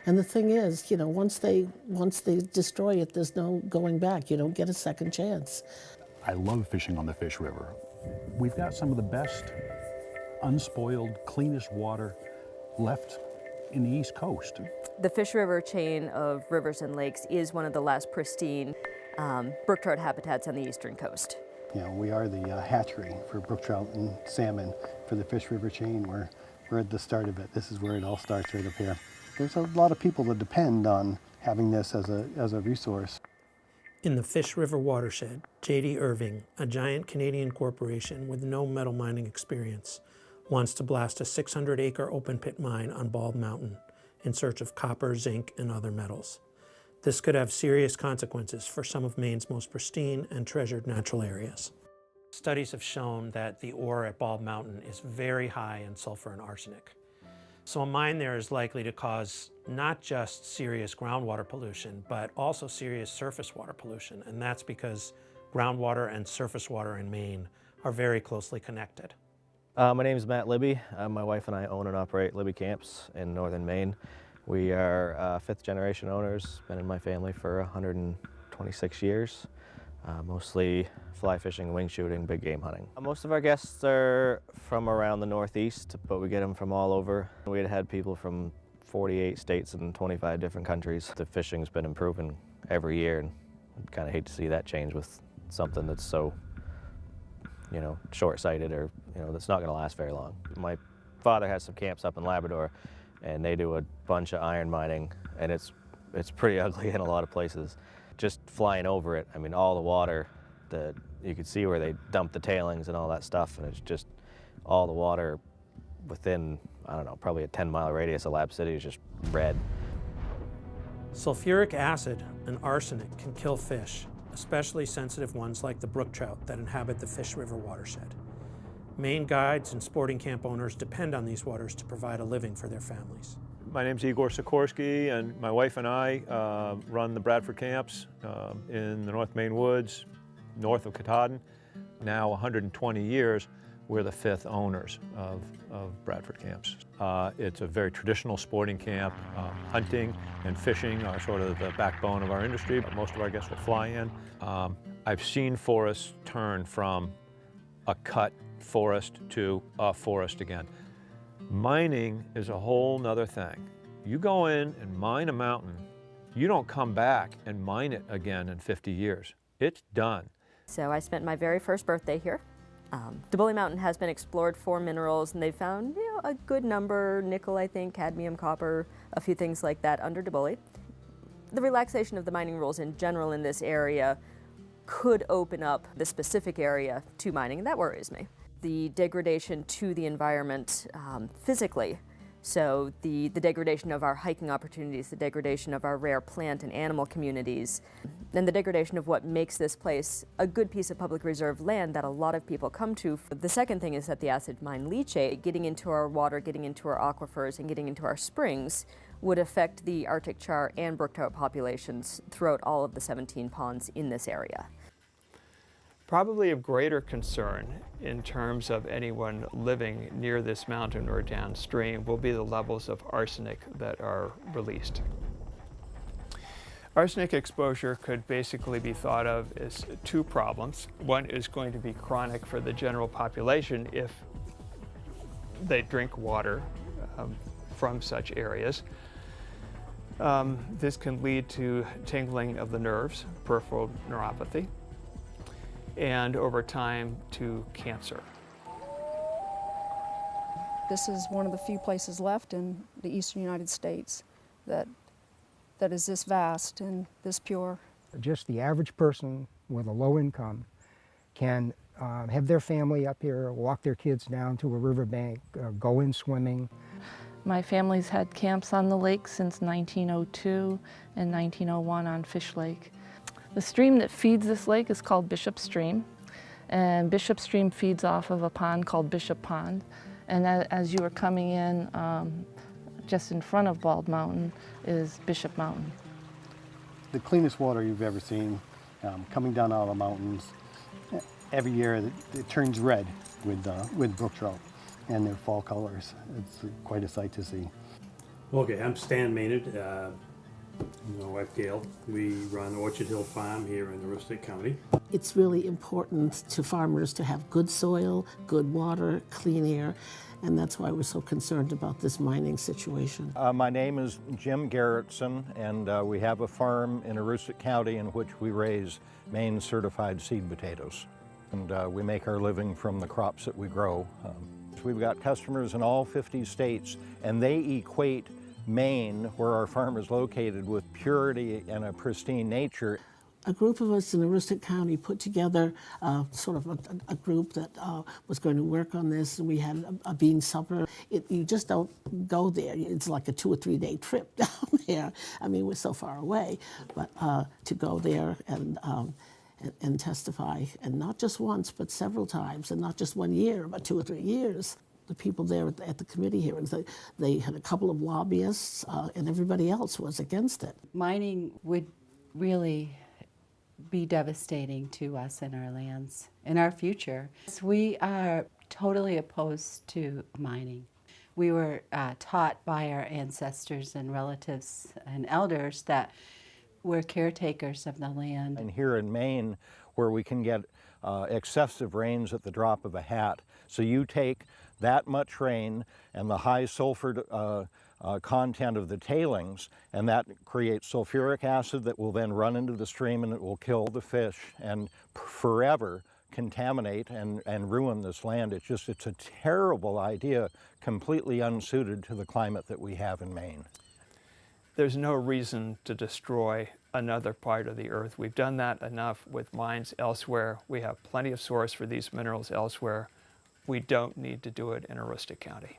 And the thing is, once they destroy it, there's no going back. You don't get a second chance. I love fishing on the Fish River. We've got some of the best, unspoiled, cleanest water left in the East Coast. The Fish River chain of rivers and lakes is one of the last pristine brook trout habitats on the eastern coast. We are the hatchery for brook trout and salmon for the Fish River chain. We're at the start of it. This is where it all starts, right up here. There's a lot of people that depend on having this as a resource. In the Fish River watershed, J.D. Irving, a giant Canadian corporation with no metal mining experience, wants to blast a 600-acre open-pit mine on Bald Mountain in search of copper, zinc, and other metals. This could have serious consequences for some of Maine's most pristine and treasured natural areas. Studies have shown that the ore at Bald Mountain is very high in sulfur and arsenic. So a mine there is likely to cause not just serious groundwater pollution, but also serious surface water pollution, and that's because groundwater and surface water in Maine are very closely connected. My name is Matt Libby. My wife and I own and operate Libby Camps in northern Maine. We are fifth generation owners, been in my family for 126 years, mostly fly fishing, wing shooting, big game hunting. Most of our guests are from around the Northeast, but we get them from all over. We had people from 48 states and 25 different countries. The fishing's been improving every year, and I kind of hate to see that change with something that's so, short-sighted or, that's not going to last very long. My father has some camps up in Labrador, and they do a bunch of iron mining, and it's pretty ugly in a lot of places. Just flying over it, I mean, all the water, you could see where they dump the tailings and all that stuff, and it's just all the water within, I don't know, probably a 10-mile radius of Lab City is just red. Sulfuric acid and arsenic can kill fish, especially sensitive ones like the brook trout that inhabit the Fish River watershed. Maine guides and sporting camp owners depend on these waters to provide a living for their families. My name's Igor Sikorsky, and my wife and I run the Bradford camps in the North Maine woods, north of Katahdin. Now 120 years, we're the fifth owners of Bradford camps. It's a very traditional sporting camp. Hunting and fishing are sort of the backbone of our industry, but most of our guests will fly in. I've seen forests turn from a cut forest to a forest again. Mining is a whole nother thing. You go in and mine a mountain, you don't come back and mine it again in 50 years. It's done. So I spent my very first birthday here. DeBully Mountain has been explored for minerals, and they found a good number, nickel, I think, cadmium, copper, a few things like that under DeBully. The relaxation of the mining rules in general in this area could open up the specific area to mining, and that worries me. The degradation to the environment physically, so the degradation of our hiking opportunities, the degradation of our rare plant and animal communities, and the degradation of what makes this place a good piece of public reserve land that a lot of people come to. The second thing is that the acid mine leachate, getting into our water, getting into our aquifers, and getting into our springs, would affect the Arctic char and brook trout populations throughout all of the 17 ponds in this area. Probably of greater concern in terms of anyone living near this mountain or downstream will be the levels of arsenic that are released. Arsenic exposure could basically be thought of as two problems. One is going to be chronic for the general population if they drink water from such areas. This can lead to tingling of the nerves, peripheral neuropathy, and over time to cancer. This is one of the few places left in the eastern United States that is this vast and this pure. Just the average person with a low income can have their family up here, walk their kids down to a riverbank, go in swimming. My family's had camps on the lake since 1902 and 1901 on Fish Lake. The stream that feeds this lake is called Bishop Stream, and Bishop Stream feeds off of a pond called Bishop Pond. And as you are coming in, just in front of Bald Mountain is Bishop Mountain. The cleanest water you've ever seen, coming down out of the mountains. Every year it turns red with brook trout and their fall colors. It's quite a sight to see. Okay, I'm Stan Maynard. My wife Gail. We run Orchard Hill Farm here in Aroostook County. It's really important to farmers to have good soil, good water, clean air, and that's why we're so concerned about this mining situation. My name is Jim Gerritsen, and we have a farm in Aroostook County in which we raise Maine certified seed potatoes. And we make our living from the crops that we grow. We've got customers in all 50 states, and they equate Maine, where our farm is located, with purity and a pristine nature. A group of us in Aroostook County put together sort of a group that was going to work on this, and we had a bean supper. You just don't go there. It's like a 2 or 3 day trip down there. I mean, we're so far away, but to go there and testify, and not just once, but several times, and not just 1 year, but 2 or 3 years. The people there at the committee hearings, they had a couple of lobbyists, and everybody else was against it. Mining would really be devastating to us and our lands and our future. We are totally opposed to mining. We were taught by our ancestors and relatives and elders that we're caretakers of the land. And here in Maine, where we can get excessive rains at the drop of a hat, so you take that much rain and the high sulfur content of the tailings, and that creates sulfuric acid that will then run into the stream, and it will kill the fish and forever contaminate and ruin this land. It's a terrible idea, completely unsuited to the climate that we have in Maine. There's no reason to destroy another part of the earth. We've done that enough with mines elsewhere. We have plenty of source for these minerals elsewhere. We don't need to do it in Aroostook County.